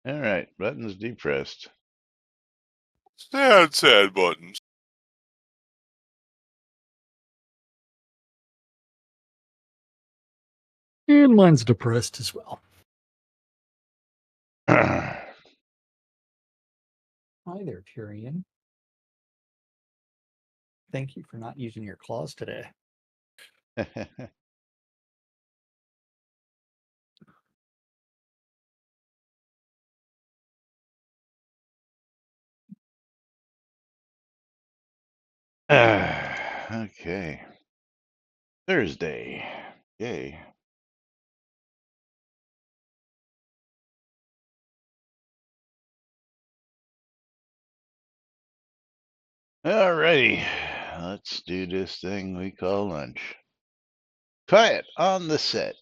All right, buttons depressed. Sad buttons. And mine's depressed as well. Hi there, Tyrion. Thank you for not using your claws today. Okay. Thursday. Yay. Alrighty. Let's do this thing we call lunch. Quiet on the set.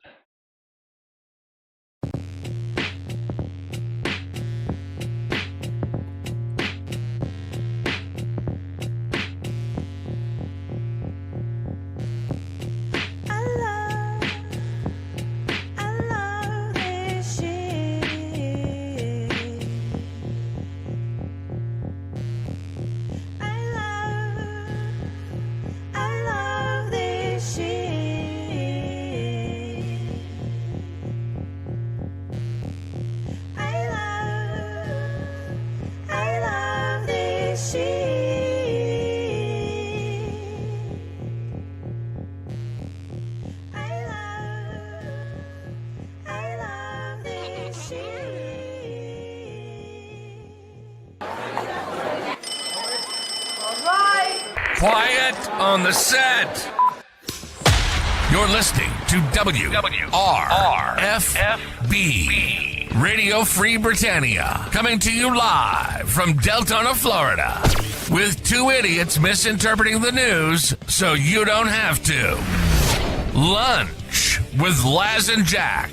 Quiet on the set. You're listening to WRFB Radio Free Britannia, coming to you live from Deltona, Florida, with two idiots misinterpreting the news so you don't have to. Lunch with Laz and Jack.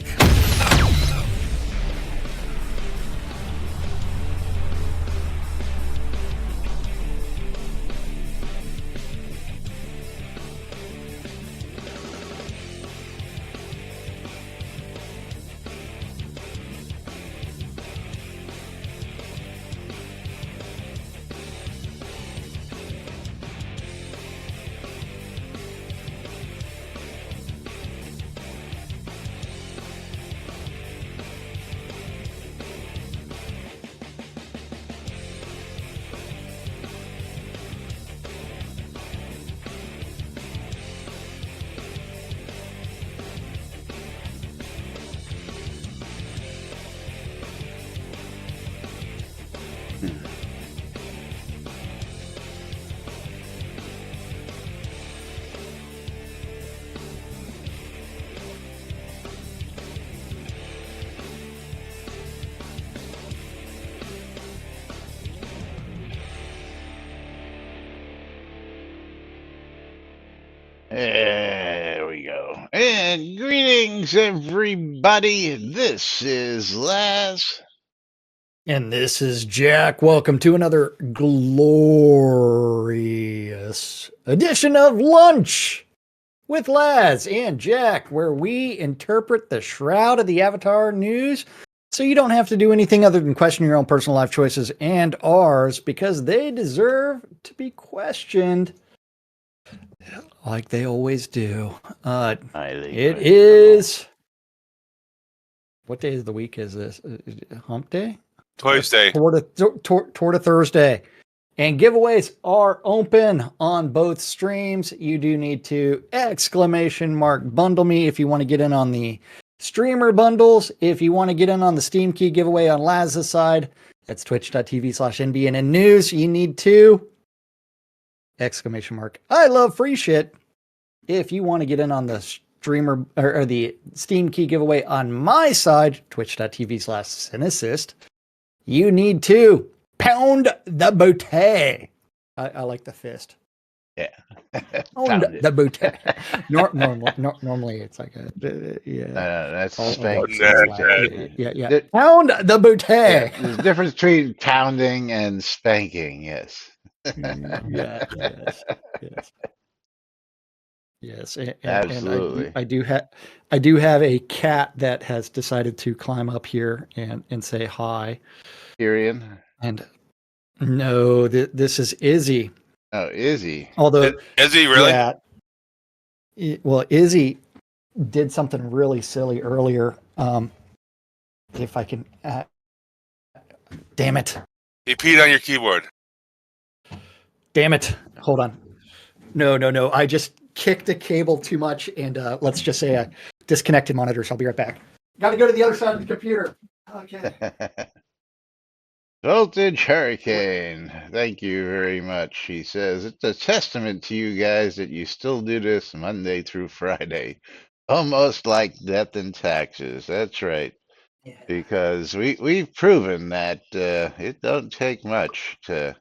There we go. And greetings, everybody. This is Laz. And this is Jack. Welcome to another glorious edition of Lunch with Laz and Jack, where we interpret the Shroud of the Avatar news so you don't have to do anything other than question your own personal life choices and ours, because they deserve to be questioned. Like they always do. It is. What day of the week is this? Hump Day? Tuesday. Toward a Thursday. And giveaways are open on both streams. You do need to ! Bundle me if you want to get in on the streamer bundles. If you want to get in on the Steam Key giveaway on Laz's side, that's twitch.tv/NBNN news. You need to ! I love free shit. If you want to get in on the streamer or the Steam Key giveaway on my side, twitch.tv/Cynicist, you need to pound the booty. I like the fist. Yeah. Pound the booty. Normally it's like a that's spanking. Yeah. Pound the booty. Yeah, there's a difference between pounding and spanking. Yes. Yes. Yes, and Absolutely. I do have a cat that has decided to climb up here and say hi. Tyrion. And no, this is Izzy. Oh, Izzy. Although, Is he really? yeah, well, Izzy did something really silly earlier. If I can, damn it, He peed on your keyboard. damn it, hold on. No. I just kicked a cable too much, and let's just say I disconnected monitors. I'll be right back. Got to go to the other side of the computer. Okay. Voltage Hurricane. Thank you very much. He says, it's a testament to you guys that you still do this Monday through Friday. Almost like death and taxes. That's right. Yeah. Because we've proven that it don't take much to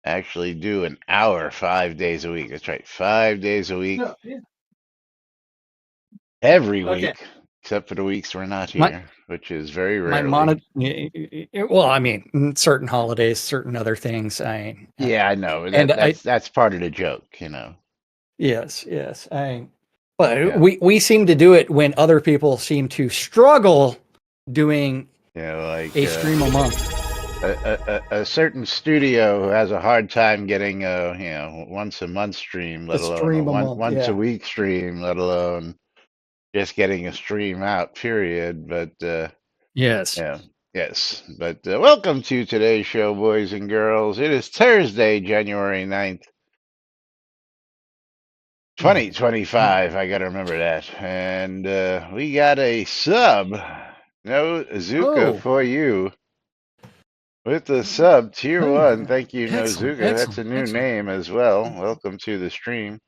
actually do an hour 5 days a week. That's right, 5 days a week, No, yeah. every Okay. week, except for the weeks we're not My here, which is very my rarely. well, I mean, certain holidays, certain other things. Yeah, I know. And That's part of the joke. yes. But Yeah. we seem to do it when other people seem to struggle doing Like a stream a month. a certain studio who has a hard time getting a once a month stream, A let alone a stream a month, once a yeah. week stream, let alone just getting a stream out. Period. But Yes. yeah, yes. But welcome to today's show, boys and girls. It is Thursday, January 9th, Yeah. 2025. I got to remember that. And we got a sub. No Zuka Oh, for you. With the sub, tier hey, 1. Thank you, excellent, Nozuka. That's a new excellent. name as well. Welcome to the stream.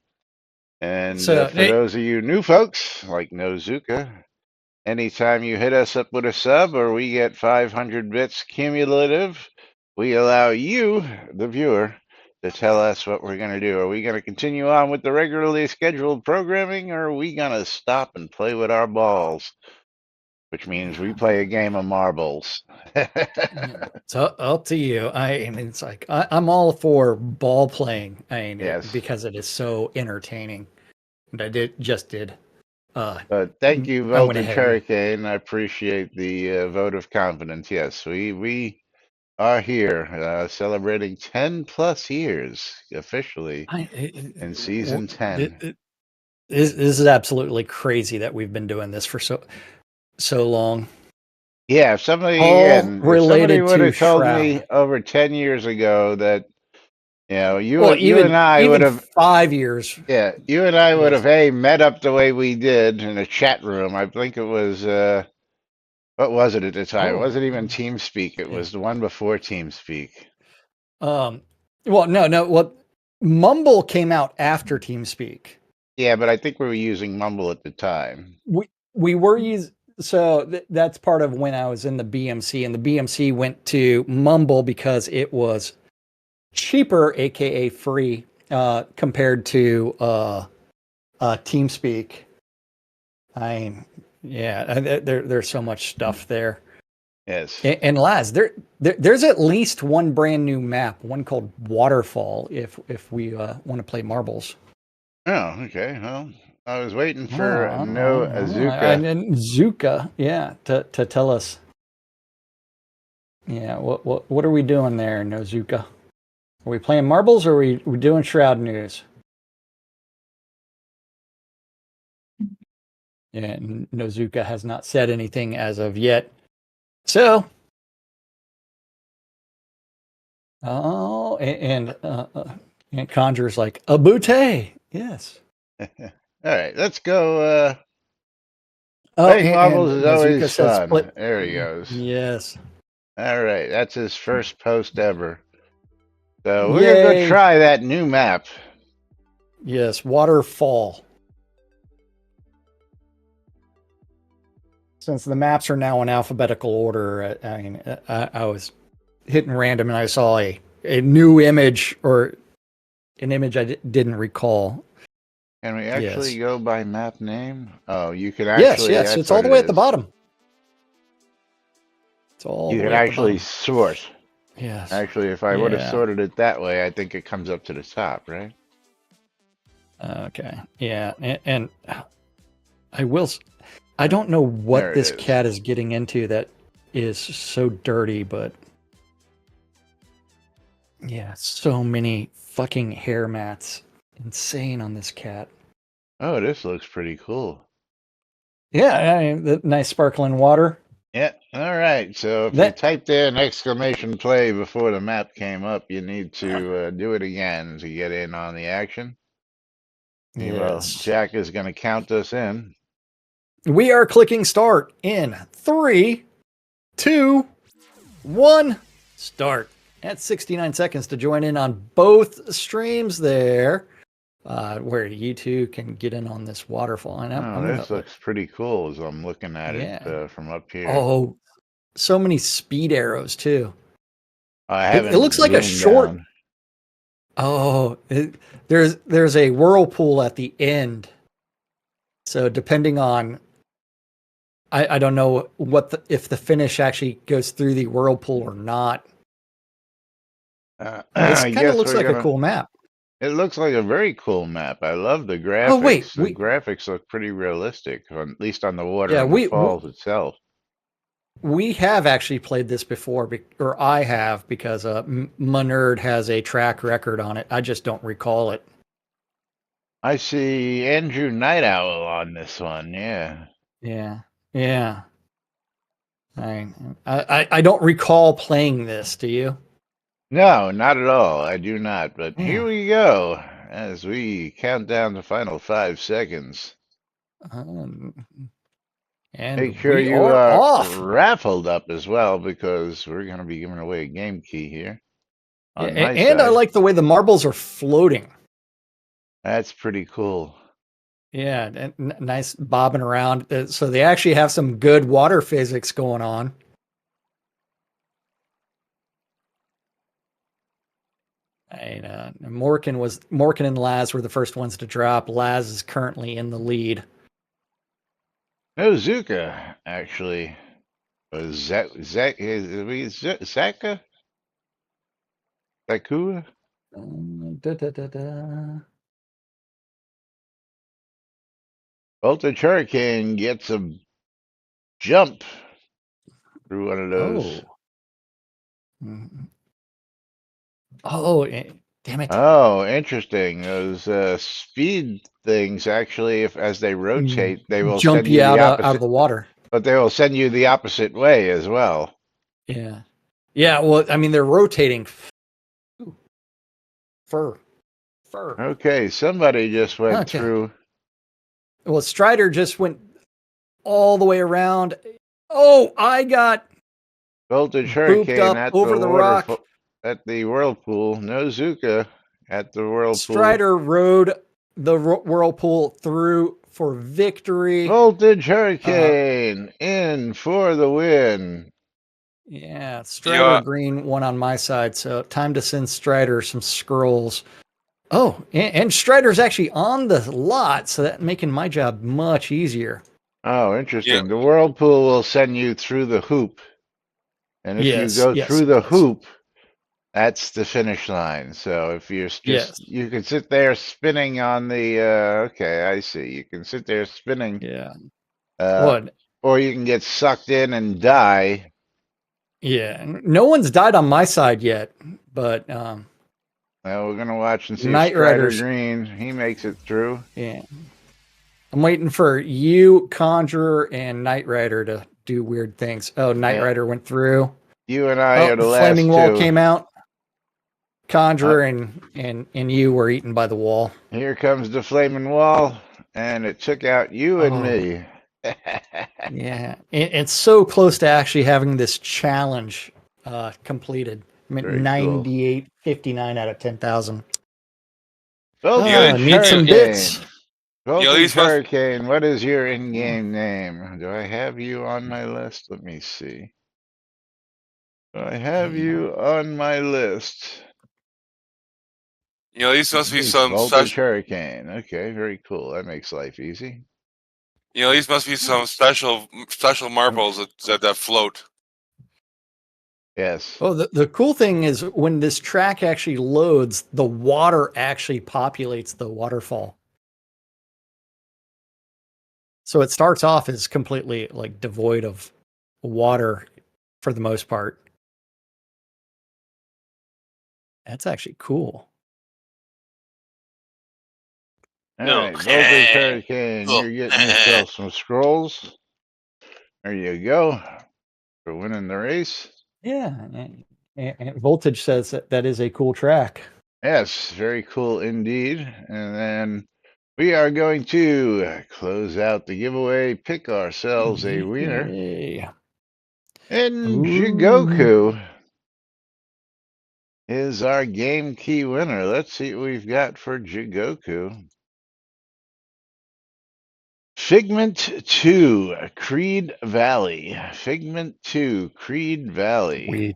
And So, for those of you new folks like Nozuka, anytime you hit us up with a sub or we get 500 bits cumulative, we allow you, the viewer, to tell us what we're going to do. Are we going to continue on with the regularly scheduled programming, or are we going to stop and play with our balls? Which means we play a game of marbles. it's up to you. I mean, it's like I'm all for ball playing. Yes. Because it is so entertaining. And I did. But thank you, I went Voltage ahead and Hurricane. I appreciate the vote of confidence. Yes, we are here celebrating 10 plus years officially I, in season 10. this is absolutely crazy that we've been doing this for so long. Yeah, All if somebody related would to have told me Shroud. over 10 years ago that, Well, you and I would even have, 5 years. yeah, you and I would Yes. have, met up the way we did in a chat room. I think it was, what was it at the time? It Oh, wasn't even TeamSpeak. It yeah. was the one before TeamSpeak. Um. Well, no. What Mumble came out after TeamSpeak. Yeah, but I think we were using Mumble at the time. We were using. So that's part of when I was in the BMC, and the BMC went to Mumble because it was cheaper, aka free, compared to TeamSpeak. There's so much stuff there. Yes. And Laz, there's at least one brand new map, one called Waterfall. If we want to play marbles. Oh, okay. Well, I was waiting for no And Azuka. then Zuka, yeah, to tell us. Yeah, what are we doing there, Nozuka? Are we playing marbles or are we doing Shroud news? Yeah, Nozuka has not said anything as of yet. So, and Conjur's like, a boutte. Yes. All right, let's go. Oh, Playing marbles and is Nozuka always says fun. split. There he goes. Yes. All right, that's his first post ever. So we're gonna go Yay. try that new map. Yes, Waterfall. Since the maps are now in alphabetical order, I was hitting random and I saw a new image or an image I didn't recall. Can we actually go by map name? Oh, you can Yes, actually. That's it's all what the it way at the is. bottom. It's all You the can way at the actually bottom. sort. Yes. Actually, if I would have Yeah. sorted it that way, I think it comes up to the top, right? Okay. Yeah. And I will. I don't know what There it this is. cat is getting into that is so dirty, but yeah, so many fucking hair mats. Insane on this cat. Oh, this looks pretty cool. Yeah, I mean, the nice sparkling water. Yeah. All right. So if you That typed in exclamation play before the map came up, you need to do it again to get in on the action. Well, yes. Jack is going to count us in. We are clicking start in 3, 2, 1. Start. At 69 seconds to join in on both streams there, where you two can get in on this waterfall. And I'm Oh, gonna, this looks pretty cool as I'm looking at yeah. it from up here. Oh, so many speed arrows too. I It haven't looks like a zoomed short. down. Oh, there's a whirlpool at the end. So depending on, I don't know if the finish actually goes through the whirlpool or not. This I kind of guess looks we're like a gonna. cool map. It looks like a very cool map. I love the Oh wait, graphics. The graphics look pretty realistic, at least on the water yeah, and the falls itself. we have actually played this before, or I have, because my nerd has a track record on it. I just don't recall it. I see Andrew Night Owl on this one. Yeah. Yeah, yeah. I don't recall playing this. Do you? No, not at all. I do not. But here Yeah. we go as we count down the final 5 seconds. And Make sure we you are are off. raffled up as well because we're going to be giving away a game key here Yeah, on my and I side. like the way the marbles are floating. That's pretty cool. Yeah, and nice bobbing around. So they actually have some good water physics going on. And Morgan and Laz were the first ones to drop. Laz is currently in the lead. No, Zuka actually was Zaka? Zakua? Da, da, da, da. Voltage Hurricane gets a jump through one of those. Oh. Mhm. Oh, damn it. Oh, interesting. Those speed things actually, if as they rotate, they will Jump send you you the out of opposite, the water. but they will send you the opposite way as well. Yeah. Yeah, well, I mean, they're rotating. Ooh. Fur. Okay, somebody just went Okay. through. Well, Strider just went all the way around. Oh, I got Voltage booped Hurricane up at over the rock. at the whirlpool. No Zuka at the whirlpool. Strider rode the whirlpool through for victory. Voltage Hurricane in for the win. Yeah, Strider Yeah. Green won on my side, so time to send Strider some scrolls. Oh, and Strider's actually on the lot, so that's making my job much easier. Oh, interesting. The whirlpool will send you through the hoop. And if you go through the hoop, that's the finish line. So if you're just, you can sit there spinning on the, okay, I see. You can sit there spinning. Yeah. Or you can get sucked in and die. Yeah. No one's died on my side yet, but, well, we're going to watch and see Night if Strider Riders. Green, he makes it through. Yeah. I'm waiting for you, Conjurer, and Knight Rider to do weird things. Oh, Knight Rider went through. You and I are the last Flaming two. Wall came out. Conjurer and you were eaten by the wall. Here comes the Flaming Wall, and it took out you and me. Yeah. It's so close to actually having this challenge completed. I mean, 98.59 out of 10,000. Need some bits. Voltage Hurricane, what is your in-game name? Do I have you on my list? Let me see. Do I have you on my list? You know, these must be some Voltage Hurricane. Okay, very cool. That makes life easy. You know, these must be some special marbles that float. Yes. Oh, the cool thing is when this track actually loads, the water actually populates the waterfall. So it starts off as completely like devoid of water for the most part. That's actually cool. All No. right, Voltage Hurricane, you're getting yourself some scrolls. There you go. For winning the race. Yeah. And Voltage says that is a cool track. Yes, very cool indeed. And then we are going to close out the giveaway, pick ourselves a winner. Yay. And Ooh. Jigoku is our game key winner. Let's see what we've got for Jigoku. Figment 2, Creed Valley. Figment 2, Creed Valley. Sweet.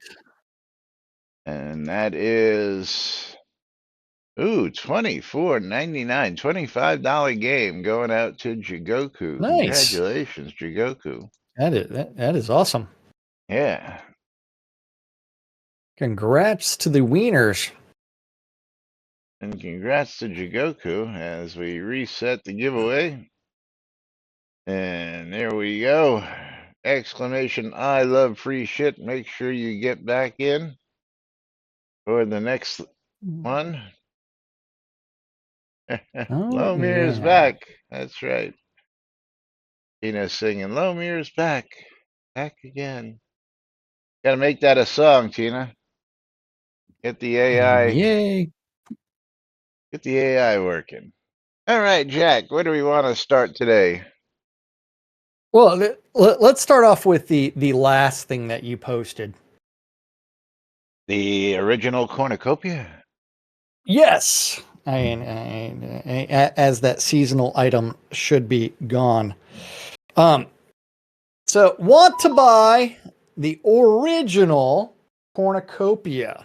And that is, ooh, $24.99, $25 game going out to Jigoku. Nice. Congratulations, Jigoku. That is awesome. Yeah. Congrats to the wieners. And congrats to Jigoku as we reset the giveaway. And there we go. Exclamation, I love free shit. Make sure you get back in for the next one. Lomir's back. That's right. Tina's singing, Lomir's back. Back again. Gotta make that a song, Tina. Get the AI. Yay. Get the AI working. All right, Jack, where do we want to start today? Well, let's start off with the last thing that you posted. The original cornucopia? Yes. As that seasonal item should be gone. So want to buy the original cornucopia.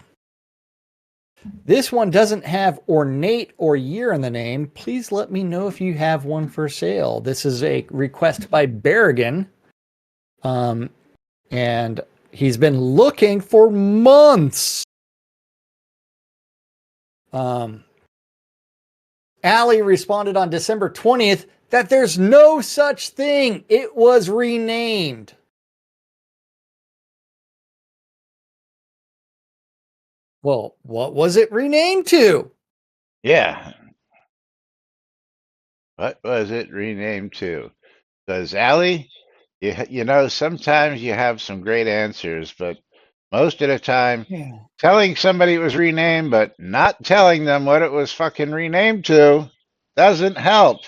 This one doesn't have ornate or year in the name. Please let me know if you have one for sale. This is a request by Berrigan. And he's been looking for months. Allie responded on December 20th that there's no such thing. It was renamed. Well, what was it renamed to? Yeah. What was it renamed to? Because Allie, you know, sometimes you have some great answers, but most of the time, telling somebody it was renamed, but not telling them what it was fucking renamed to doesn't help.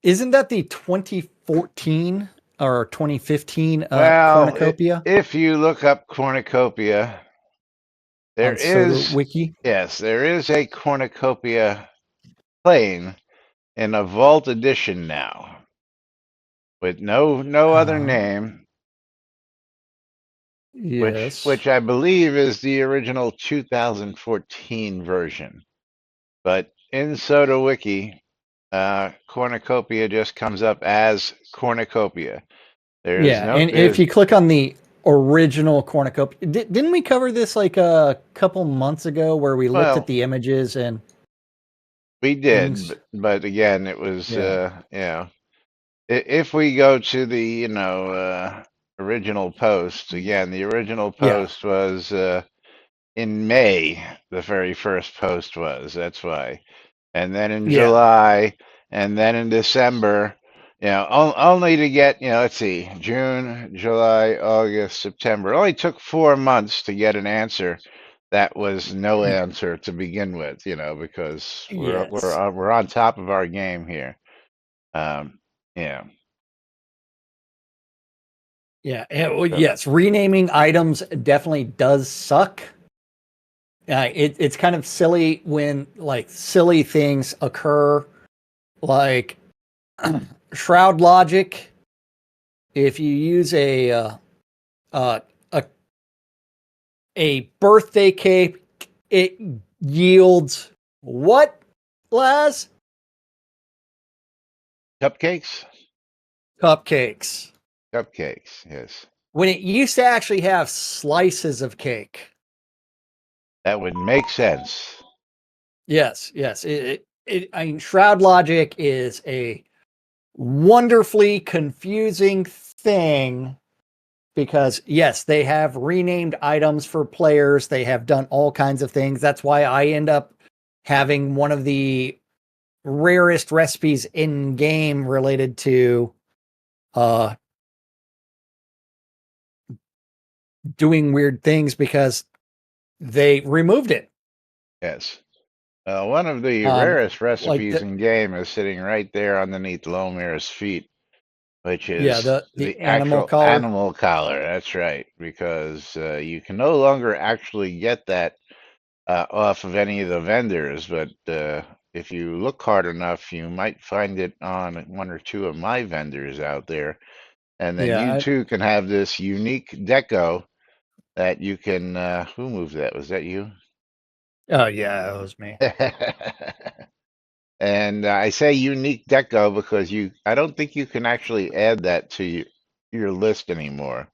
Isn't that the 2014 or 2015 well, cornucopia? If you look up cornucopia, there is Wiki. Yes, there is a cornucopia plane in a vault edition now with no other name. Yes. Which I believe is the original 2014 version. But in Soda Wiki, cornucopia just comes up as cornucopia. And if you click on the original cornucopia, didn't we cover this like a couple months ago where we looked at the images and we did, but again, it was if we go to the original post again, the original post was in May. The very first post was, that's why, and then in July, and then in December. Only to get, let's see, June, July, August, September. It only took 4 months to get an answer that was no answer to begin with, because we're on top of our game here. Yes, renaming items definitely does suck. It's kind of silly when like silly things occur, like Shroud logic. If you use a birthday cake, it yields what, Laz? Cupcakes, yes. When it used to actually have slices of cake. That would make sense. Yes. I mean, Shroud logic is a wonderfully confusing thing because, yes, they have renamed items for players. They have done all kinds of things. That's why I end up having one of the rarest recipes in game related to doing weird things because they removed it. Yes. One of the Um, rarest like recipes the in game is sitting right there underneath Lomir's feet, which yeah, is the the animal actual collar. animal collar. That's right, because you can no longer actually get that off of any of the vendors, but if you look hard enough, you might find it on one or two of my vendors out there. And then Yeah. you too can have this unique deco that you can. Who moved that? Was that you? Oh yeah, it was me. And I say unique deco because I don't think you can actually add that to your list anymore.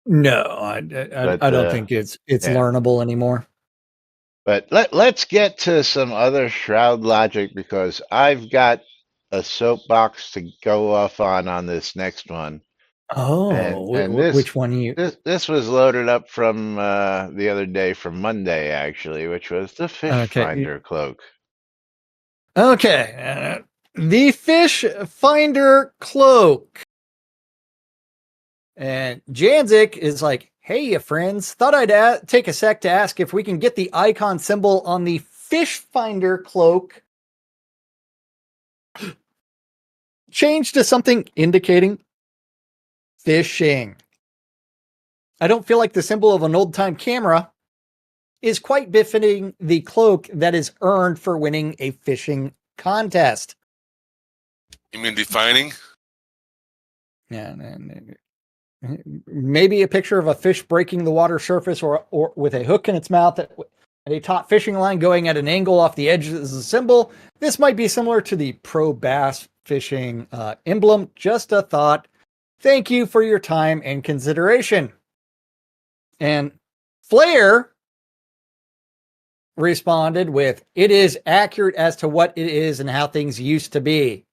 No, But I don't think it's yeah. learnable anymore. But let's get to some other Shroud logic because I've got a soapbox to go off on this next one. Oh, And which one you? this was loaded up from the other day, from Monday actually, which was the fish Okay, finder cloak. okay. The fish finder cloak. And Janzik is like, "Hey, you friends, thought I'd take a sec to ask if we can get the icon symbol on the fish finder cloak changed to something indicating fishing. I don't feel like the symbol of an old time camera is quite befitting the cloak that is earned for winning a fishing contest." You mean defining? Yeah, maybe a picture of a fish breaking the water surface or with a hook in its mouth and a taut fishing line going at an angle off the edge as a symbol. This might be similar to the pro bass fishing emblem. Just a thought. Thank you for your time and consideration. And Flair responded with, "It is accurate as to what it is and how things used to be.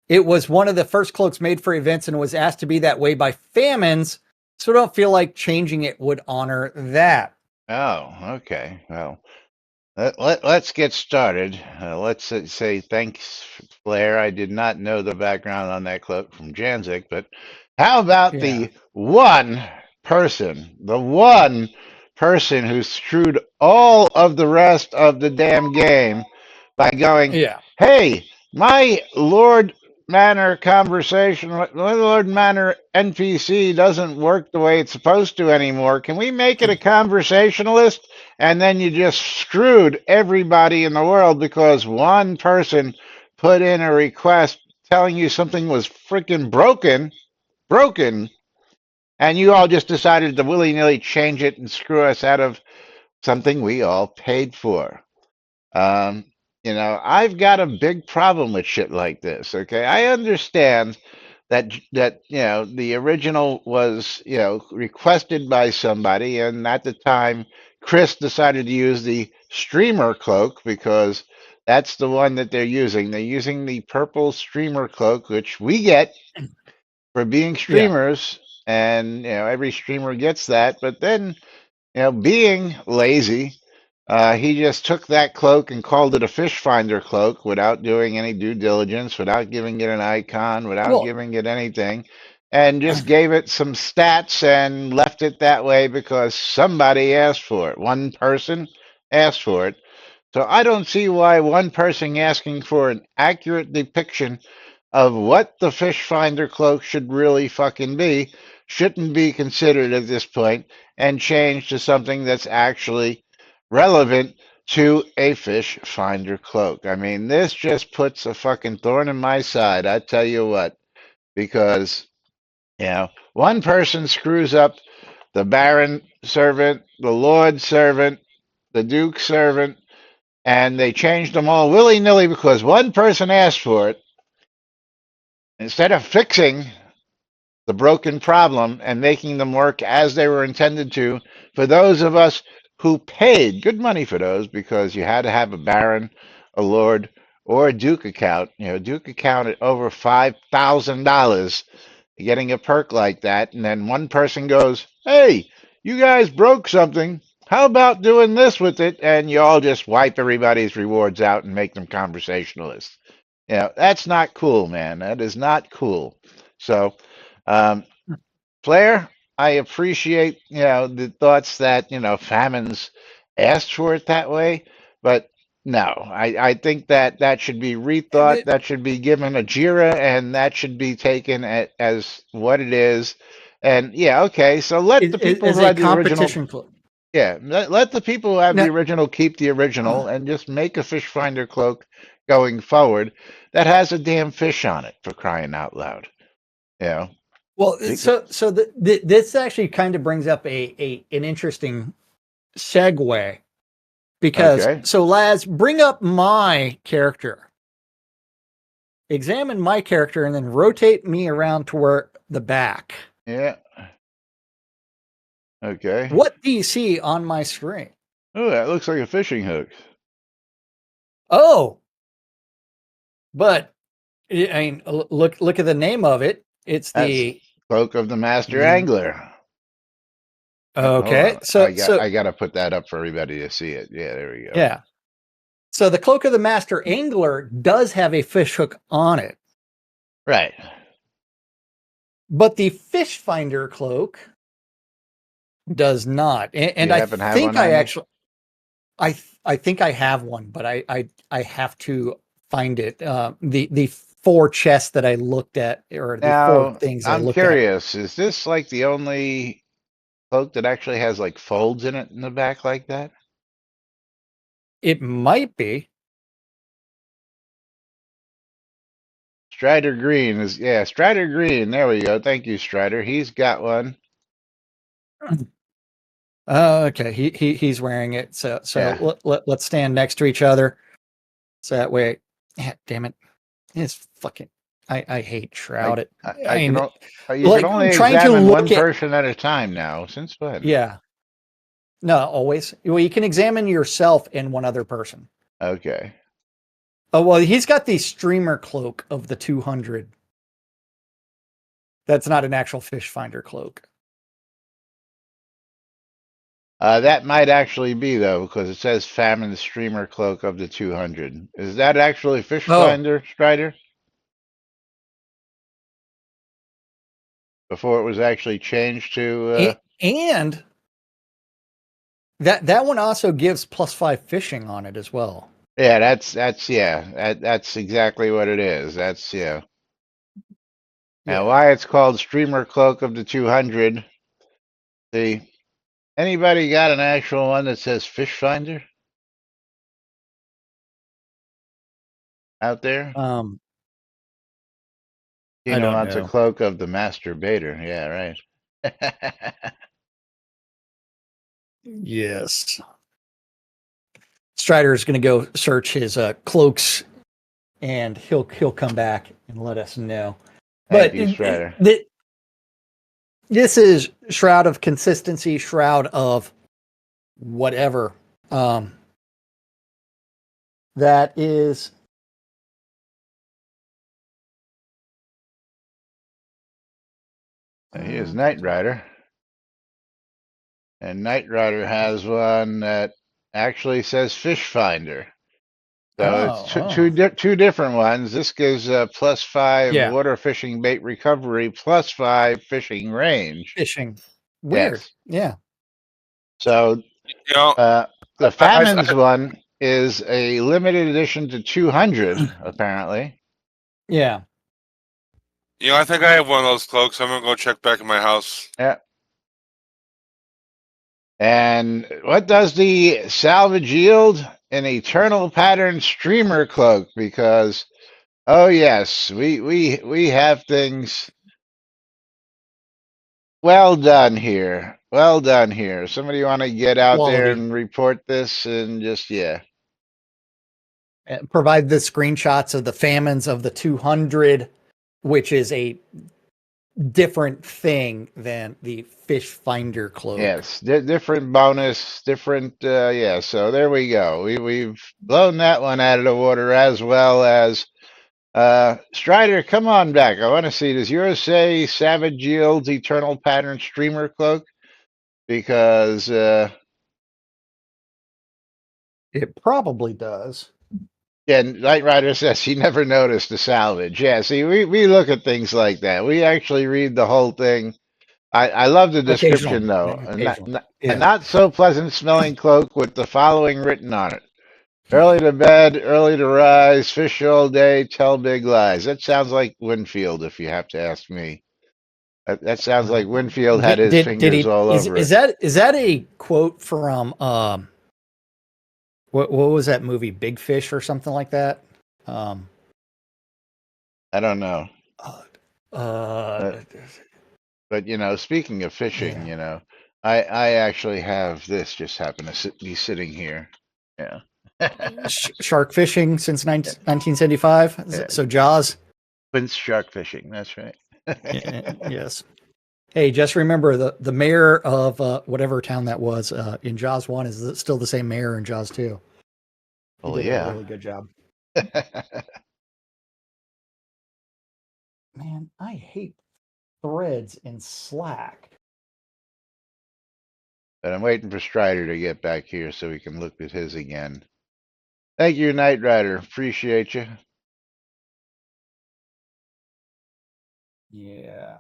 It was one of the first cloaks made for events and was asked to be that way by famines, so don't feel like changing it would honor that." Oh, okay. Well, let's get started. Let's say thanks, Blair. I did not know the background on that cloak from Janzik, but how about Yeah. the one person who screwed all of the rest of the damn game by going, Yeah. hey, my Lord Manor conversation, my Lord Manor NPC doesn't work the way it's supposed to anymore. Can we make it a conversationalist? And then you just screwed everybody in the world because one person put in a request telling you something was freaking broken, and you all just decided to willy-nilly change it and screw us out of something we all paid for. Um, I've got a big problem with shit like this. Okay, I understand that the original was requested by somebody, and at the time, Chris decided to use the streamer cloak because that's the one that they're using. They're using the purple streamer cloak, which we get for being Yeah. streamers, and every streamer gets that. But then being lazy, he just took that cloak and called it a fish finder cloak without doing any due diligence, without giving it an icon, without Well, giving it anything, and just gave it some stats and left it that way because somebody asked for it. One person asked for it. So I don't see why one person asking for an accurate depiction of what the fish finder cloak should really fucking be shouldn't be considered at this point and changed to something that's actually relevant to a fish finder cloak. I mean, this just puts a fucking thorn in my side, I tell you what, because one person screws up the Baron servant, the Lord servant, the Duke servant, and they changed them all willy-nilly because one person asked for it. Instead of fixing the broken problem and making them work as they were intended to for those of us who paid good money for those because you had to have a baron, a lord, or a Duke account, Duke account at over $5,000, getting a perk like that, and then one person goes, "Hey, you guys broke something. How about doing this with it?" And you all just wipe everybody's rewards out and make them conversationalists. That's not cool, man. That is not cool. So, um, Flair, I appreciate, the thoughts that, famines asked for it that way, but no, I think that that should be rethought, that should be given a JIRA, and that should be taken as what it is. And yeah, okay, so let the people Is who a had the original, competition cloak. yeah, let the people who have the Now, original keep the original and just make a fish finder cloak going forward that has a damn fish on it, for crying out loud. You know, well, because, so this actually kind of brings up an interesting segue because okay, so Laz, bring up my character, examine my character, and then rotate me around toward the back. yeah, okay. What do you see on my screen? Oh, that looks like a fishing hook. Oh, but I mean, look at the name of it. It's That's the Cloak of the Master Angler. Hold okay. on, So I got to put that up for everybody to see it. Yeah, there we go. yeah. So the Cloak of the Master Angler does have a fish hook on it, Right. but the Fish Finder cloak does not. And You I happen to have think one I on you? actually, I think I have one, but I have to find it. The four chests that I looked at, or the four Now, things I I'm looked at, curious, is this like the only cloak that actually has like folds in it in the back like that? it might be. Strider Green is, yeah, Strider Green. There we go. Thank you, Strider. He's got one. Oh, okay. He's wearing it. So Yeah. let's stand next to each other. So that way, yeah, damn it. It's fucking I hate Shroud. I I can, mean, you can like only trying to examine one look at person at a time now. Since when? yeah. No, always. Well, you can examine yourself and one other person. Okay. Oh well, he's got the streamer cloak of the 200. That's not an actual fish finder cloak. That might actually be though, because it says Famine Streamer Cloak of the 200. Is that actually Fish Oh, Finder, Strider? Before it was actually changed to, and that one also gives +5 fishing on it as well. yeah, that's exactly what it is. That's, yeah. Now, Yeah. why it's called Streamer Cloak of the 200? See, anybody got an actual one that says Fish Finder out there? I Tina don't wants a know. cloak of the Masturbator. Yeah, right. Yes. Strider is going to go search his cloaks, and he'll come back and let us know. Thank But you, Strider. this is Shroud of consistency, Shroud of whatever. That is He is Knight Rider. And Knight Rider has one that actually says Fish Finder. So it's two different ones. This gives +5 yeah, water fishing bait recovery, +5 fishing range. fishing. Weird. Yes. Yeah. So You know, the I Famines one is a limited edition to 200, apparently. Yeah. I think I have one of those cloaks. I'm gonna go check back in my house. Yeah. And what does the salvage yield? An eternal pattern streamer cloak, because oh yes, we have things well done here. Well done here. Somebody want to get out there Quality. and report this and just yeah. Provide the screenshots of the famines of the 200, which is a different thing than the fish finder cloak. Yes, different bonus, different. Yeah, so there we go. We've blown that one out of the water, as well as Strider. Come on back. I want to see. Does yours say Savage Yield's Eternal Pattern Streamer Cloak? Because It probably does. yeah, Knight Rider says he never noticed the salvage. Yeah, see, we look at things like that. We actually read the whole thing. I love the Occasionally. description though. Occasionally. A Yeah. not so pleasant smelling cloak with the following written on it: early to bed, early to rise, fish all day, tell big lies. That sounds like Winfield, if you have to ask me. That sounds like Winfield had his Did fingers he all over is it. that a quote from what was that movie, Big Fish or something like that? Um I don't know. uh, But, uh but speaking of fishing, yeah. I actually have this just happen to be sitting here. Yeah. Shark fishing since 1975. Yeah. So Jaws. Quince shark fishing. That's right. Yes. Hey, just remember the mayor of whatever town that was in Jaws 1 is still the same mayor in Jaws 2. He Well, did a yeah. really good job. Man, I hate threads in Slack. But I'm waiting for Strider to get back here so we can look at his again. Thank you, Knight Rider. Appreciate you. Yeah.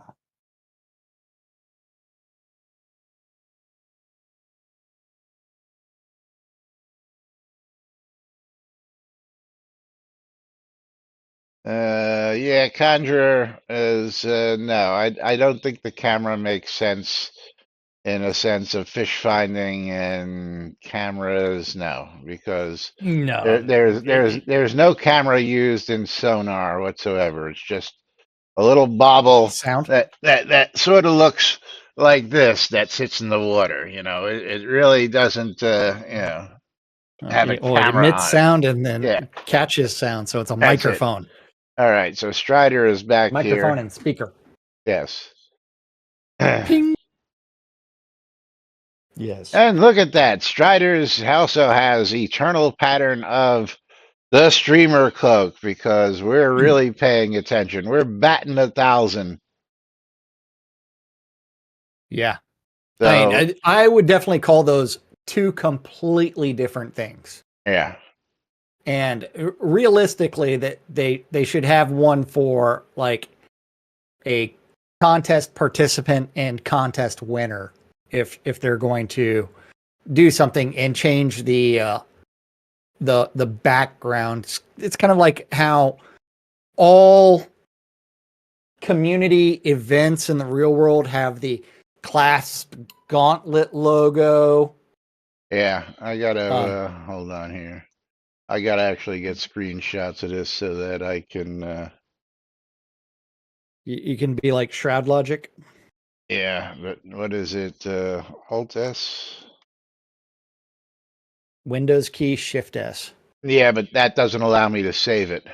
Yeah, Conjurer is no. I don't think the camera makes sense in a sense of fish finding and cameras. No, because No. there's no camera used in sonar whatsoever. It's just a little bobble Sound? that sort of looks like this that sits in the water. It really doesn't have a Well, it camera emits on it. sound and then Yeah, catches sound, so it's a that's it. microphone. All right, so Strider is back Microphone here. and speaker. Yes. Ping. Yes. And look at that. Strider's also has eternal pattern of the streamer cloak because we're really paying attention. We're batting 1,000. Yeah. So I would definitely call those two completely different things. yeah. And realistically, that they should have one for like a contest participant and contest winner if they're going to do something and change the background. It's kind of like how all community events in the real world have the clasp gauntlet logo. Yeah, I gotta Um, hold on here. I gotta actually get screenshots of this so that I can you can be like Shroud Logic. yeah, but what is it? Alt S? Windows key Shift S. Yeah, but that doesn't allow me to save it.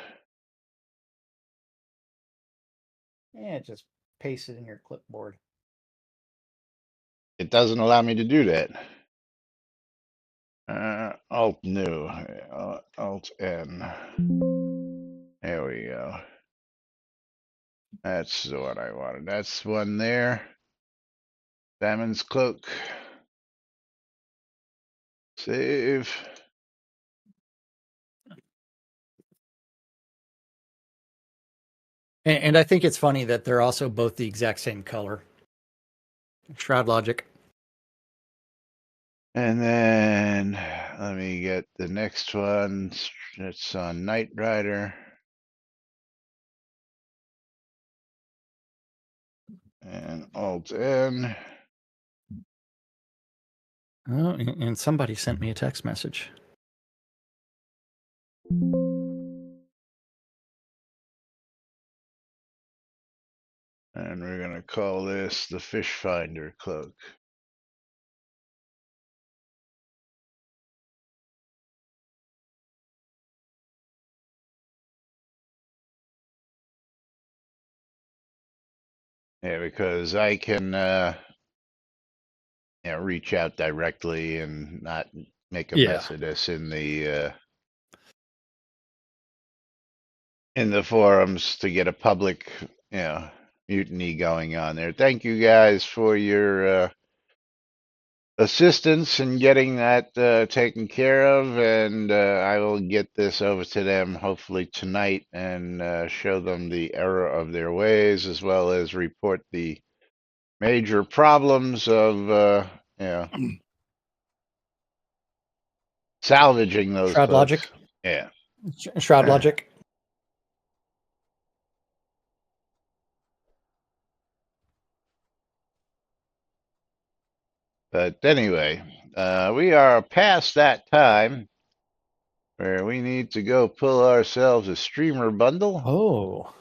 Yeah, just paste it in your clipboard. It doesn't allow me to do that. Alt new, Alt N. There we go. That's the one I wanted. That's one there. Salmon's cloak. Save. And I think it's funny that they're also both the exact same color. Shroud Logic. And then let me get the next one. It's on Knight Rider. And Alt N. Oh, and somebody sent me a text message. And we're going to call this the Fish Finder cloak. Yeah, because I can reach out directly and not make a Yeah. mess of this in the forums to get a public, mutiny going on there. Thank you guys for your assistance in getting that taken care of, and I will get this over to them hopefully tonight and show them the error of their ways, as well as report the major problems of salvaging those Shroud cloaks. Logic. Yeah. Shroud Logic. But anyway, we are past that time where we need to go pull ourselves a streamer bundle. Oh.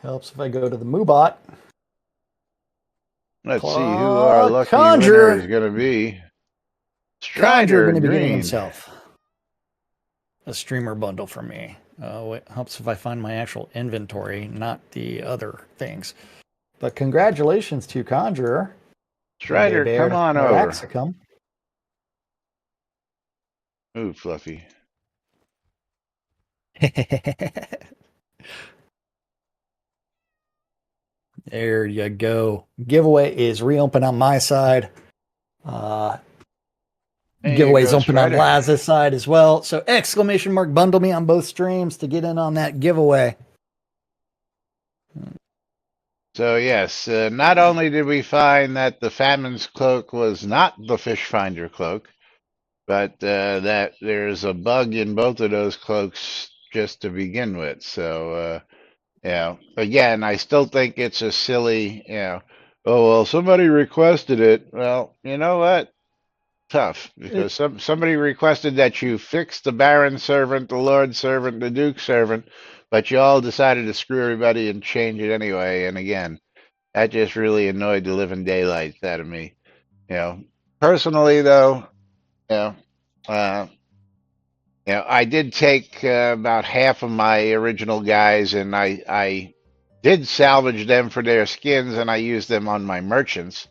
Helps if I go to the Moobot. Let's see who our lucky winner is going to be. Conjure Strider going to be getting Green. himself a streamer bundle from me. It helps if I find my actual inventory, not the other things. But congratulations to Conjurer. Strider, come on over. Maraxicum. Ooh, Fluffy. There you go. Giveaway is reopened on my side. Giveaways open on Laz's side as well. So exclamation mark bundle me on both streams to get in on that giveaway. So yes, not only did we find that the Famine's cloak was not the Fish Finder cloak, but that there's a bug in both of those cloaks just to begin with. So again, I still think it's a silly, oh well, somebody requested it. Well, you know what? Tough, because somebody requested that you fix the Baron servant, the Lord servant, the Duke servant, but you all decided to screw everybody and change it anyway. And again, that just really annoyed the living daylights out of me. Personally though, I did take about half of my original guys, and I did salvage them for their skins, and I used them on my merchants.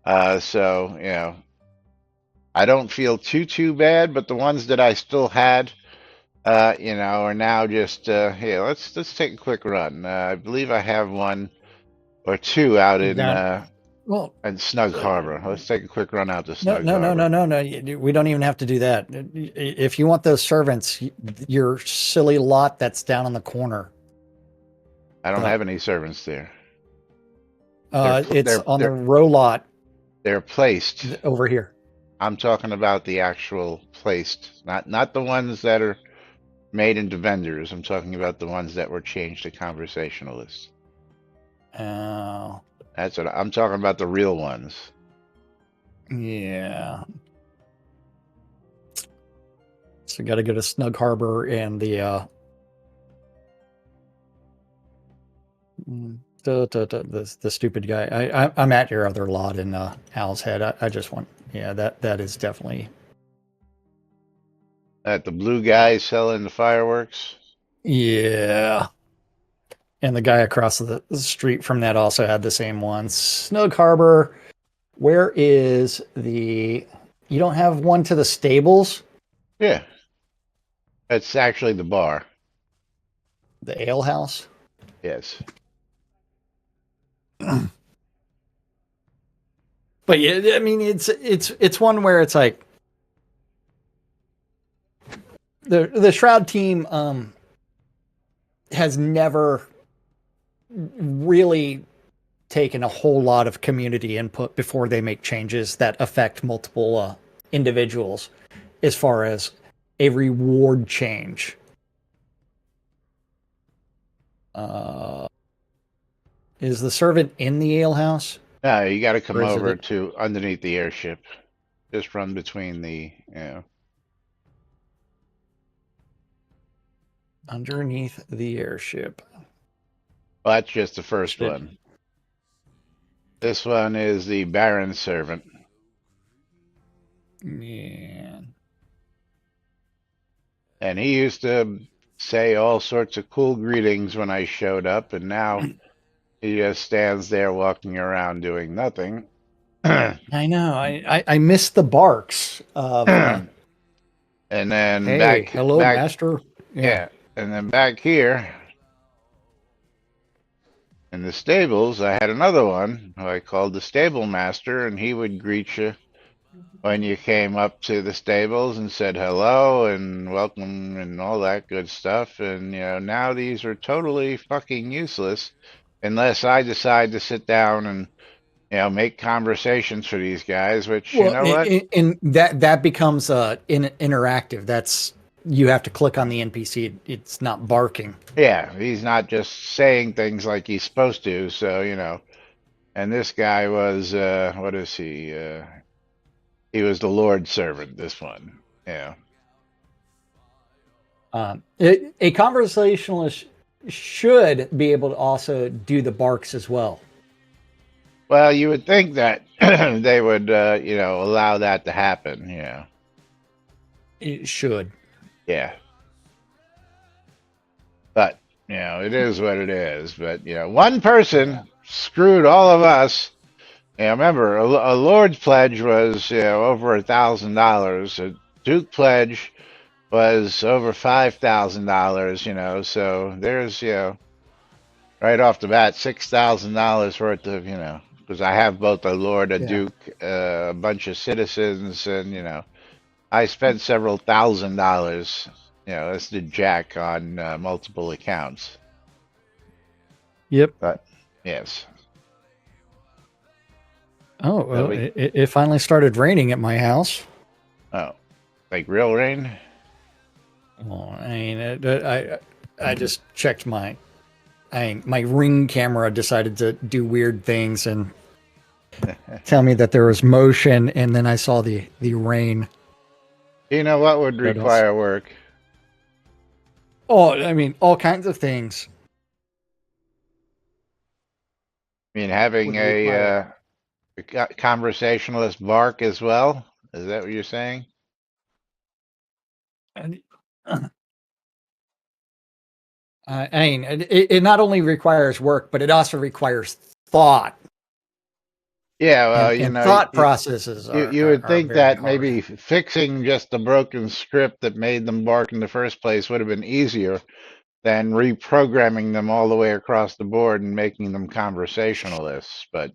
So I don't feel too bad, but the ones that I still had, are now just here. Let's take a quick run. I believe I have one or two out in Snug Harbor. Let's take a quick run out to Snug Harbor. No. We don't even have to do that. If you want those servants, your silly lot that's down on the corner. I don't have any servants there. It's on the row lot. They're placed over here. I'm talking about the actual placed, not the ones that are made into vendors. I'm talking about the ones that were changed to conversationalists. Oh. That's what I'm talking about, the real ones. Yeah. So got to go to Snug Harbor and the stupid guy. I'm at your other lot in Owl's Head. I just want, that is definitely. At the blue guy selling the fireworks? Yeah. And the guy across the street from that also had the same one. Snug Harbor. Where is you don't have one to the stables? Yeah. That's actually the bar. The ale house? Yes. But yeah, I mean, it's one where it's like the Shroud team has never really taken a whole lot of community input before they make changes that affect multiple individuals as far as a reward change. Is the servant in the alehouse? No, you got to come over to underneath the airship. Just run between the, Underneath the airship. Well, that's just the first one. This one is the Baron servant. Man. And he used to say all sorts of cool greetings when I showed up, and now he just stands there walking around doing nothing. I know. I miss the barks of And then hey, hello, back, master. Yeah. yeah, and then back here in the stables, I had another one who I called the stable master, and he would greet you when you came up to the stables and said hello and welcome and all that good stuff. And, now these are totally fucking useless unless I decide to sit down and, make conversations for these guys, which, you Well, know what? and that becomes interactive. That's you have to click on the NPC. It's not barking. Yeah, he's not just saying things like he's supposed to. So, and this guy was, what is he? He was the Lord's servant, this one. Yeah. A conversationalist should be able to also do the barks as well. Well, you would think that they would, allow that to happen. Yeah. It should. Yeah. But, it is what it is. But, one person screwed all of us. Remember, a Lord's pledge was, over $1,000. A Duke pledge was over $5,000, so there's, right off the bat, $6,000 worth of, because I have both a Lord, a Yeah. Duke, a bunch of citizens, and, I spent several $1,000s, as did Jack on multiple accounts. Yep. But, yes. Oh, well, it finally started raining at my house. Oh, like real rain? Well, I mean, I just checked my Ring camera decided to do weird things and tell me that there was motion, and then I saw the rain. You know what would What else? require work? Oh, I mean, all kinds of things. I mean, having Would require- a conversationalist bark as well? Is that what you're saying? And- I mean, it not only requires work, but it also requires thought. Yeah, well, And thought processes are. You would are think very that hard. maybe fixing just the broken script that made them bark in the first place would have been easier than reprogramming them all the way across the board and making them conversationalists. But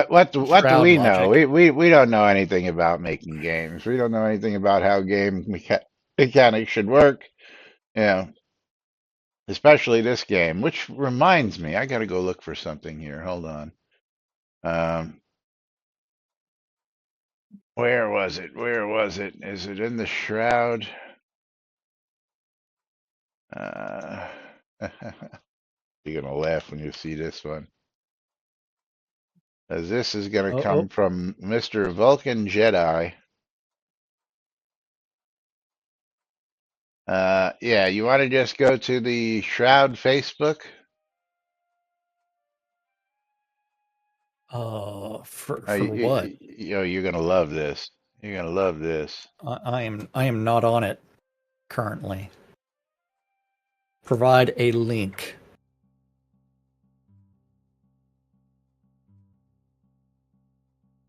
what do Shroud we know? logic. We don't know anything about making games. We don't know anything about how mechanics should work. Especially this game. Which reminds me, I got to go look for something here. Hold on. Where was it? Where was it? Is it in the Shroud? You're gonna laugh when you see this one. As this is gonna come from Mr. Vulcan Jedi. Yeah, you want to just go to the Shroud Facebook? For You, what? you're gonna love this. You're gonna love this. I am not on it currently. Provide a link.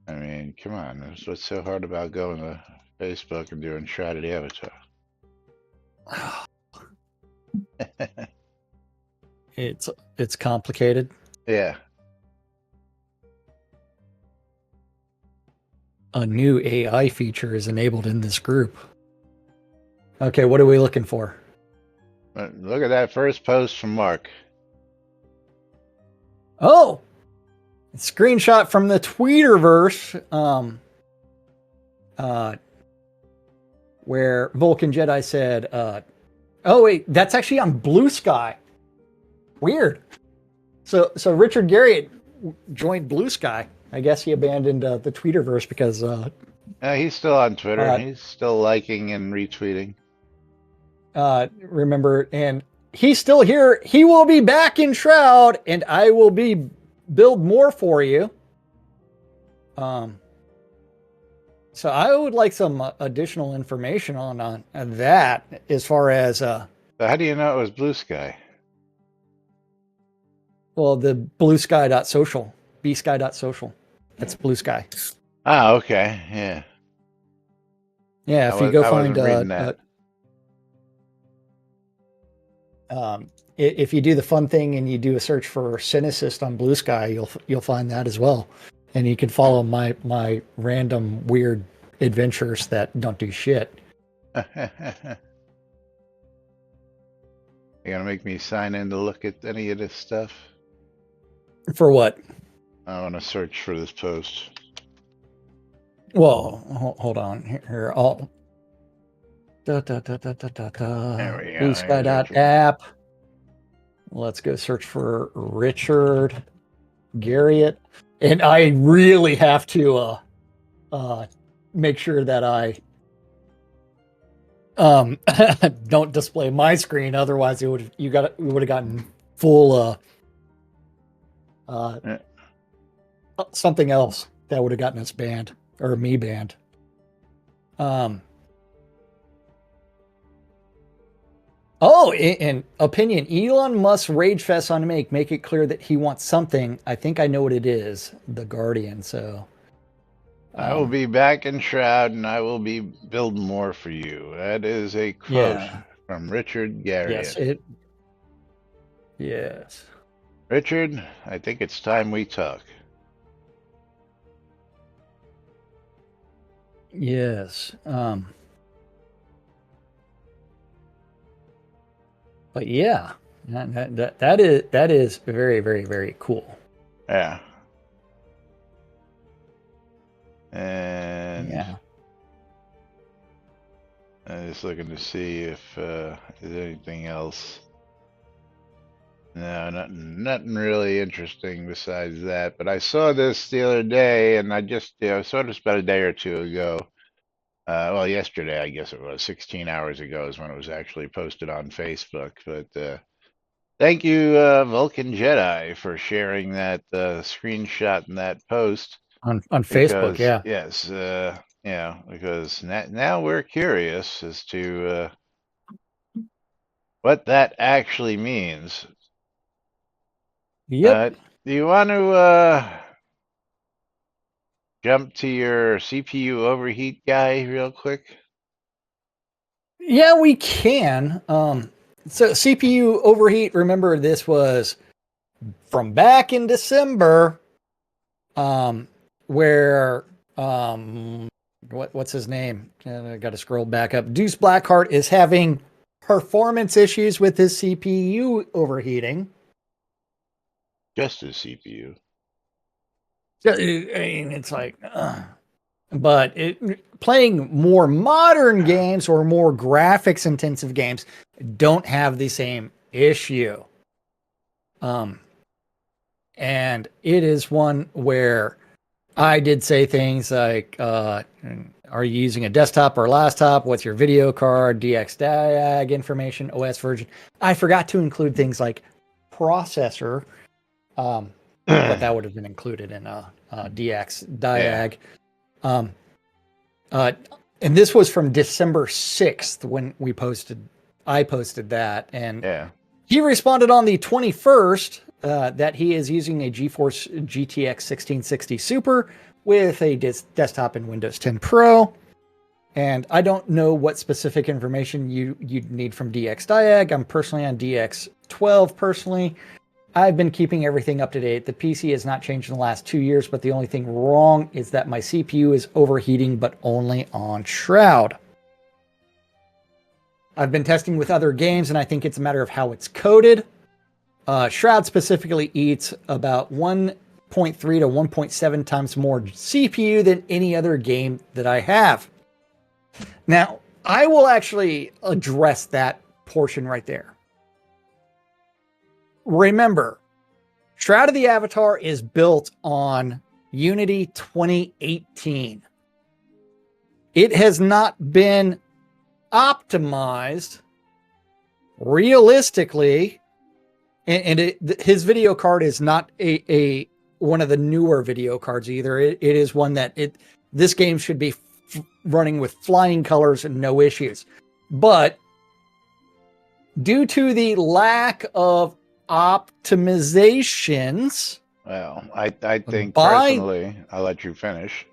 I mean, come on. That's what's so hard about going to Facebook and doing Shrouded Avatar. It's complicated. Yeah. A new AI feature is enabled in this group. Okay, what are we looking for? Look at that first post from Mark. Oh, screenshot from the Tweeterverse, where Vulcan Jedi said, "Oh wait, that's actually on Blue Sky." Weird. So Richard Garriott joined Blue Sky. I guess he abandoned the Tweeterverse because He's still on Twitter. He's still liking and retweeting. remember, and he's still here. He will be back in Shroud, and I will build more for you. So I would like some additional information on that, as far as So how do you know it was Blue Sky? Well, the bluesky.social, bsky.social. That's Blue Sky. Ah, okay. Yeah. Yeah, if you go I find wasn't reading that. if you do the fun thing and you do a search for Cynicist on Blue Sky, you'll find that as well, and you can follow my random weird adventures that don't do shit. You gonna make me sign in to look at any of this stuff? For what? I want to search for this post. Well, hold on here. I'll There we go. bluesky.app. Let's go search for Richard Garriott. And I really have to make sure that I don't display my screen, otherwise we would have gotten full something else that would have gotten us banned, or me banned. Oh, and opinion. Elon Musk's rage fest on make it clear that he wants something. I think I know what it is. The Guardian. So I will be back in Shroud, and I will be building more for you. That is a quote from Richard Garriott. Yes. Richard, I think it's time we talk. Yes. But yeah, that is very, very, very cool. Yeah. And yeah, I'm just looking to see if there's anything else. No, nothing really interesting besides that. But I saw this the other day, and I saw this about a day or two ago. Well, yesterday, I guess it was 16 hours ago is when it was actually posted on Facebook. But thank you, Vulcan Jedi, for sharing that screenshot in that post. On Facebook, yeah. Yes, because now we're curious as to what that actually means. Yep. Do you want to jump to your CPU overheat guy real quick? Yeah, we can. So CPU overheat, remember this was from back in December, where what's his name? I got to scroll back up. Deuce Blackheart is having performance issues with his CPU overheating. Just his CPU. I mean, it's like, but playing more modern games or more graphics intensive games don't have the same issue. And it is one where I did say things like, are you using a desktop or a laptop? What's your video card, DX diag information, OS version? I forgot to include things like processor, but that would have been included in DX diag. Yeah. And this was from December 6th when I posted that. And he responded on the 21st that he is using a GeForce GTX 1660 Super with a desktop in Windows 10 Pro. And I don't know what specific information you'd need from DX diag. I'm personally on DX 12 personally. I've been keeping everything up to date. The PC has not changed in the last 2 years, but the only thing wrong is that my CPU is overheating, but only on Shroud. I've been testing with other games, and I think it's a matter of how it's coded. Shroud specifically eats about 1.3 to 1.7 times more CPU than any other game that I have. Now, I will actually address that portion right there. Remember, Shroud of the Avatar is built on Unity 2018. It has not been optimized realistically, and his video card is not a one of the newer video cards either. It is one that this game should be running with flying colors and no issues. But due to the lack of optimizations Well, I think by personally, I'll let you finish.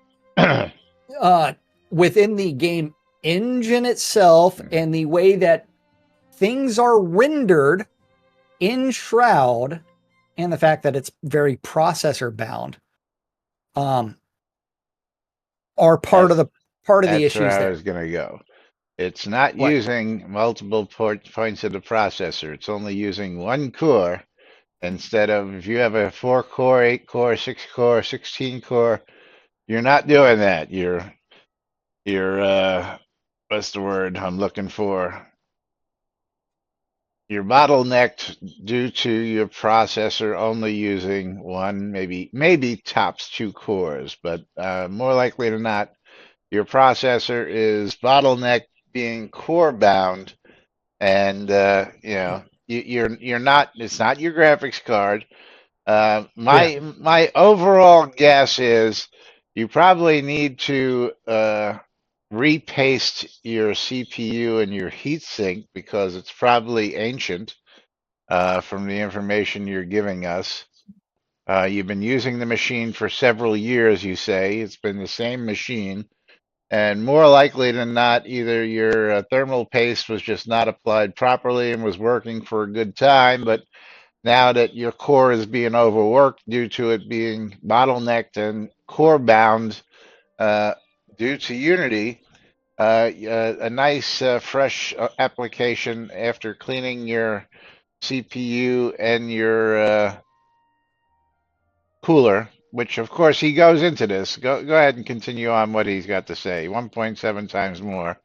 within the game engine itself and the way that things are rendered in Shroud, and the fact that it's very processor bound, are part of the That's issues where I there. was going to go. It's not What? using multiple points of the processor. It's only using one core instead of if you have a 4-core, 8-core, 6-core, 16-core. You're not doing that. You're what's the word I'm looking for? You're bottlenecked due to your processor only using one, maybe tops 2 cores, but more likely than not, your processor is bottlenecked being core bound, and you're not. It's not your graphics card. Yeah. My overall guess is you probably need to repaste your CPU and your heatsink because it's probably ancient from the information you're giving us. You've been using the machine for several years, you say. It's been the same machine. And more likely than not, either your thermal paste was just not applied properly and was working for a good time, but now that your core is being overworked due to it being bottlenecked and core bound due to Unity, a nice fresh application after cleaning your CPU and your cooler, which of course he goes into this. Go ahead and continue on what he's got to say. 1.7 times more.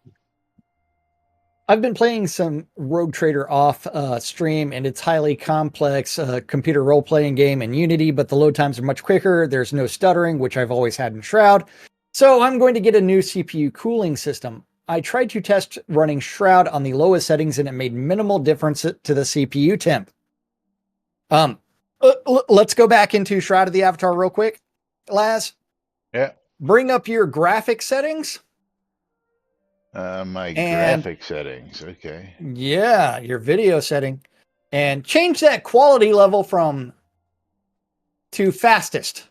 I've been playing some Rogue Trader off stream, and it's highly complex computer role playing game in Unity, but the load times are much quicker. There's no stuttering, which I've always had in Shroud. So I'm going to get a new CPU cooling system. I tried to test running Shroud on the lowest settings, and it made minimal difference to the CPU temp. Let's go back into Shroud of the Avatar real quick. Laz, Yeah. bring up your graphic settings. My And- graphic settings. Okay. Yeah, your video setting, and change that quality level to fastest.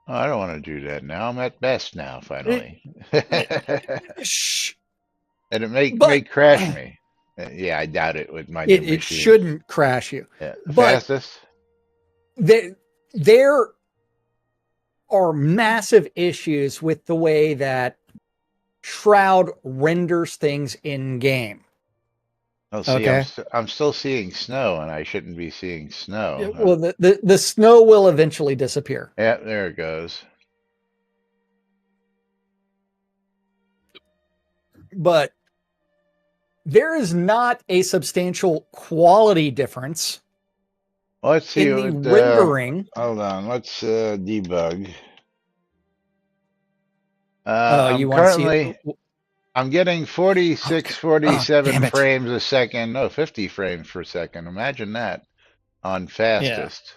Oh, I don't want to do that now. I'm at best now, finally. Shh. And it may But- crash me. Yeah, I doubt it with my new It machine. shouldn't crash you. Yeah. but- Fastest? There are massive issues with the way that Shroud renders things in game. Oh, see, Okay. I'm still seeing snow, and I shouldn't be seeing snow. Well, the snow will eventually disappear. Yeah, there it goes. But there is not a substantial quality difference Let's see. in the rendering. Hold on. Let's debug. I'm You want to see? I'm getting 46, 47 damn it. frames a second. No, 50 frames per second. Imagine that on fastest.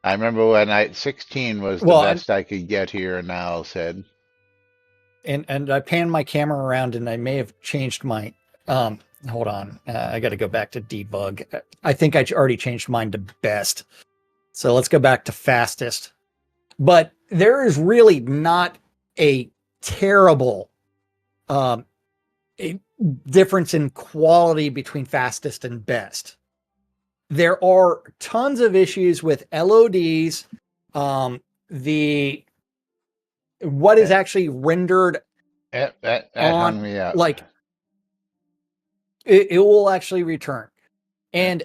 I remember when 16 was the best I could get here, and now said. And I panned my camera around, and I may have changed my. Hold on, I got to go back to debug. I think I already changed mine to best. So let's go back to fastest. But there is really not a terrible a difference in quality between fastest and best. There are tons of issues with LODs. What is actually rendered That on, hung me up. like, it will actually return. And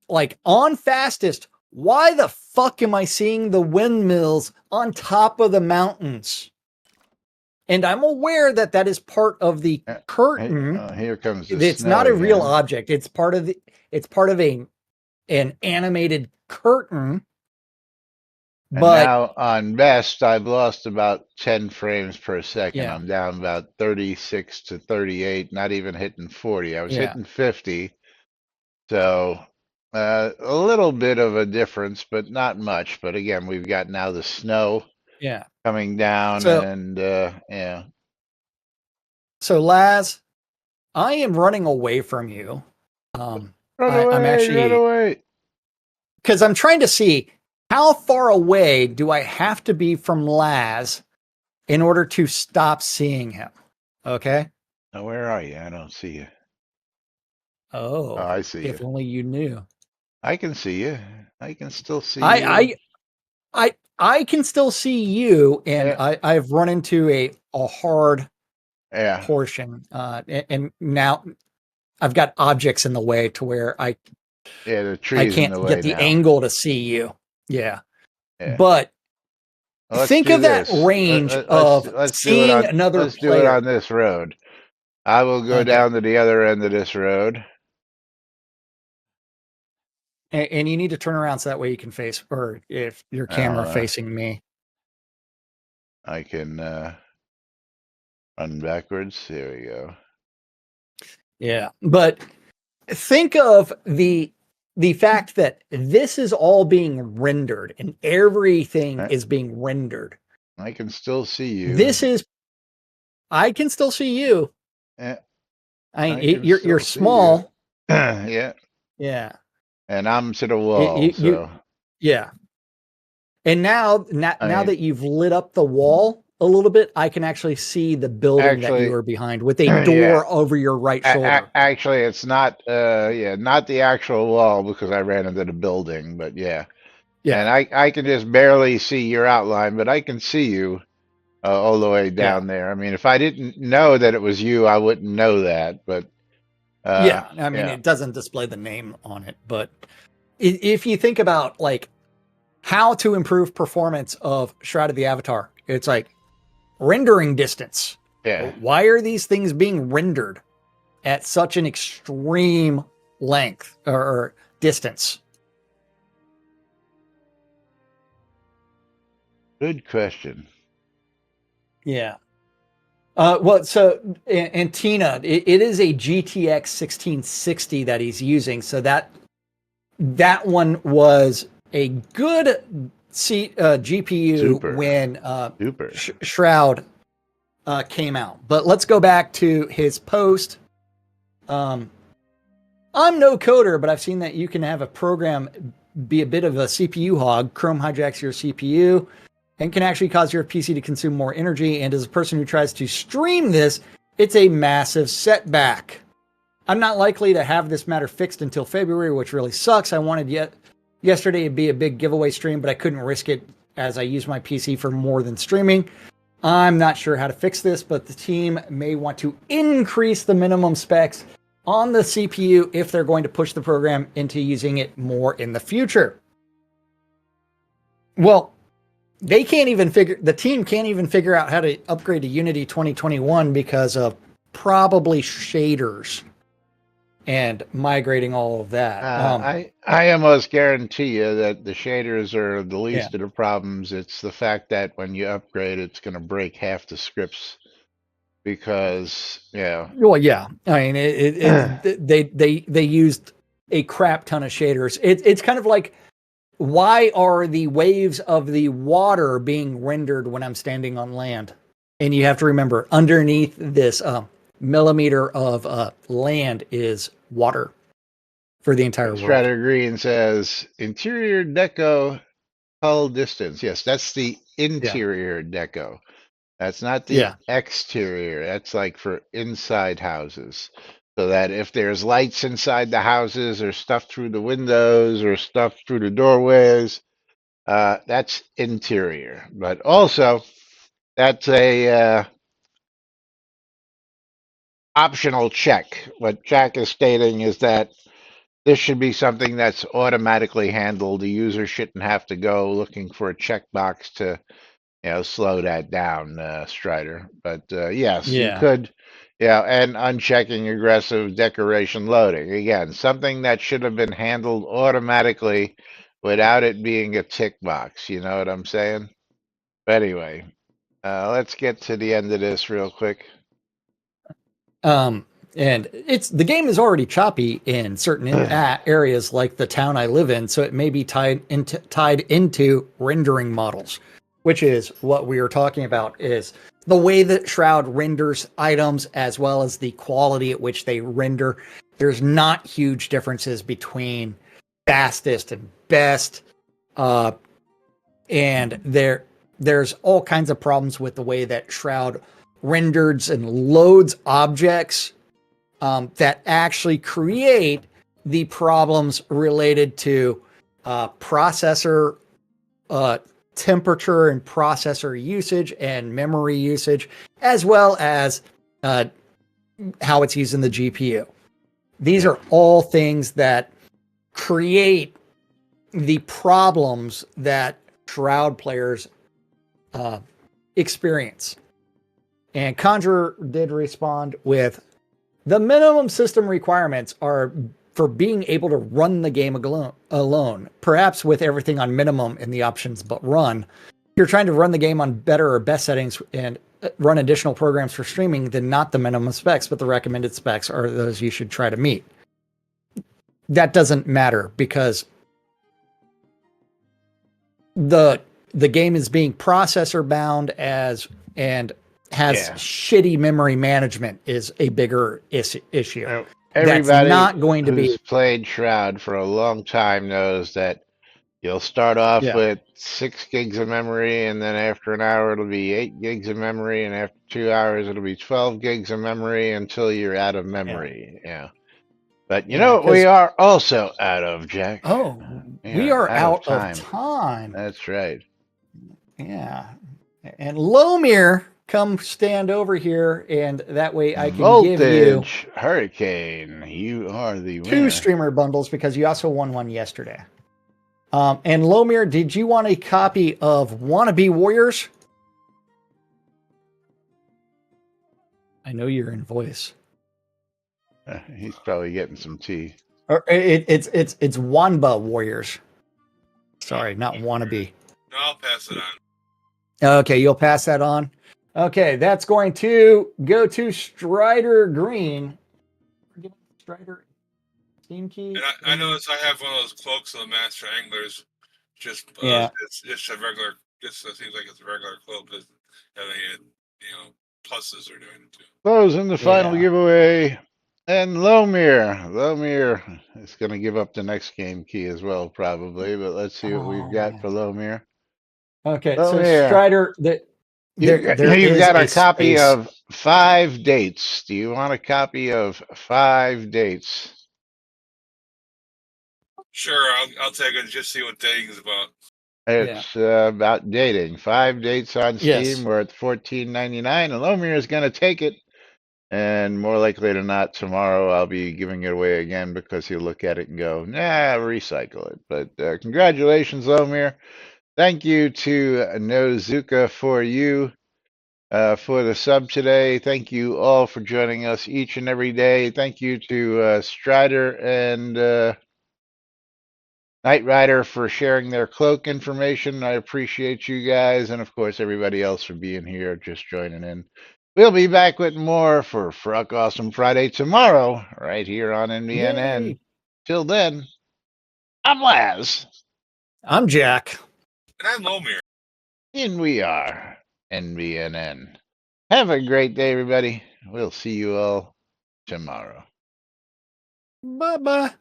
like on fastest, why the fuck am I seeing the windmills on top of the mountains? And I'm aware that that is part of the curtain. Here comes the It's snow not a real again. object. It's part of an animated curtain. And But now on best, I've lost about 10 frames per second. Yeah. I'm down about 36 to 38, not even hitting 40. I was Yeah. hitting 50. So a little bit of a difference, but not much. But again, we've got now the snow yeah. coming down, So- and yeah. So Laz, I am running away from you. I'm Run actually, away. because I'm trying to see how far away do I have to be from Laz in order to stop seeing him. Okay. Now, where are you? I don't see you. Oh, Oh, I see you. if only you knew. I can see you. I can still see you. I can still see you, and Yeah. I've run into a hard Yeah. portion, and now I've got objects in the way to where Yeah, the I tree's in can't the get way the now. angle to see you. Yeah, Yeah. but Well, let's think do of that this. range of Let's do it seeing on another let's do it player. on this road. I will go Okay, down to the other end of this road. and you need to turn around so that way you can face, or if your camera Now facing me. I can run backwards. There we go. Yeah, but think of the fact that this is all being rendered and everything is being rendered. I can still see you. This is I can still see you. Yeah, I I can you're still see you. small. Yeah, Yeah. and I'm to the It- wall, you, you so yeah. And now I now mean, that you've lit up the wall a little bit, I can actually see the building that you actually, are behind with a yeah. door over your right shoulder. Actually, it's not. Yeah, not the actual wall because I ran into the building, but yeah. And Yeah. I can just barely see your outline, but I can see you all the way Yeah. down there. I mean, if I didn't know that it was you, I wouldn't know that. But Yeah. I mean, yeah, it doesn't display the name on it, but if you think about like how to improve performance of Shroud of the Avatar, it's like rendering distance. yeah. Why are these things being rendered at such an extreme length or distance? Good question. Yeah. Well, so and Tina, it is a GTX 1660 that he's using. So that one was a good GPU Super. when Super. Shroud came out. But let's go back to his post. I'm no coder, but I've seen that you can have a program be a bit of a CPU hog. Chrome hijacks your CPU and can actually cause your PC to consume more energy. And as a person who tries to stream this, it's a massive setback. I'm not likely to have this matter fixed until February, which really sucks. I wanted yesterday to be a big giveaway stream, but I couldn't risk it as I use my PC for more than streaming. I'm not sure how to fix this, but the team may want to increase the minimum specs on the CPU if they're going to push the program into using it more in the future. Well, the team can't even figure out how to upgrade to Unity 2021 because of probably shaders and migrating all of that. I almost guarantee you that the shaders are the least of the problems. It's the fact that when you upgrade, it's going to break half the scripts because, yeah. Well, yeah. I mean, they used a crap ton of shaders. It's kind of like, why are the waves of the water being rendered when I'm standing on land? And you have to remember, underneath this millimeter of land is water for the entire world. Strider Green says interior deco hull distance. Yes, that's the interior deco. That's not the exterior. That's like for inside houses. So that if there's lights inside the houses or stuff through the windows or stuff through the doorways, that's interior. But also, that's a optional check. What Jack is stating is that this should be something that's automatically handled. The user shouldn't have to go looking for a checkbox to, slow that down, Strider. But yes, you could, and unchecking aggressive decoration loading. Again, something that should have been handled automatically without it being a tick box. You know what I'm saying? But anyway, let's get to the end of this real quick. And the game is already choppy in certain areas like the town I live in, so it may be tied into rendering models. which is what we were talking about, is the way that Shroud renders items as well as the quality at which they render. There's not huge differences between fastest and best. And there's all kinds of problems with the way that Shroud renders and loads objects that actually create the problems related to processor temperature and processor usage and memory usage, as well as how it's used in the GPU. These are all things that create the problems that Shroud players experience. And Conjurer did respond with, the minimum system requirements are for being able to run the game alone, perhaps with everything on minimum in the options but run. If you're trying to run the game on better or best settings and run additional programs for streaming, then not the minimum specs, but the recommended specs are those you should try to meet. That doesn't matter because the game is being processor bound and has shitty memory management is a bigger issue. Everybody that's not going to who's be played Shroud for a long time knows that you'll start off with 6 gigs of memory, and then after an hour it'll be 8 gigs of memory, and after 2 hours it'll be 12 gigs of memory until you're out of memory. Yeah. But you know what we are also out of, Jack? Oh, we are out of time. That's right. Yeah. And Lomir, come stand over here, and that way I can Voltage give you Hurricane. You are the winner. 2 streamer bundles because you also won one yesterday. And Lomir, did you want a copy of Wannabe Warriors? I know you're in voice. He's probably getting some tea. Or it's Wanba Warriors. Sorry, not Wannabe. No, I'll pass it on. Okay, you'll pass that on. Okay, that's going to go to Strider Green. Strider Steam key. And I noticed I have one of those cloaks of the Master Anglers. Just it's just a regular. It seems like it's a regular cloak. But any pluses are doing it too. Closing the final giveaway. And Lomir is going to give up the next game key as well, probably. But let's see what we've got for Lomir. Okay, Lomir, so Strider, you've got a copy of 5 dates. Do you want a copy of 5 dates? Sure, I'll take it. Just see what dating is about. It's about dating. 5 dates on Steam. We're at $14.99, and Lomir is going to take it. And more likely than not, tomorrow I'll be giving it away again because he'll look at it and go, nah, recycle it. But congratulations, Lomir. Thank you to Nozuka for the sub today. Thank you all for joining us each and every day. Thank you to Strider and Knight Rider for sharing their cloak information. I appreciate you guys. And of course, everybody else for being here, just joining in. We'll be back with more for Fruck Awesome Friday tomorrow, right here on NBNN. Yay. Till then, I'm Laz. I'm Jack. And I'm Lomir. And we are NBNN. Have a great day, everybody. We'll see you all tomorrow. Bye-bye.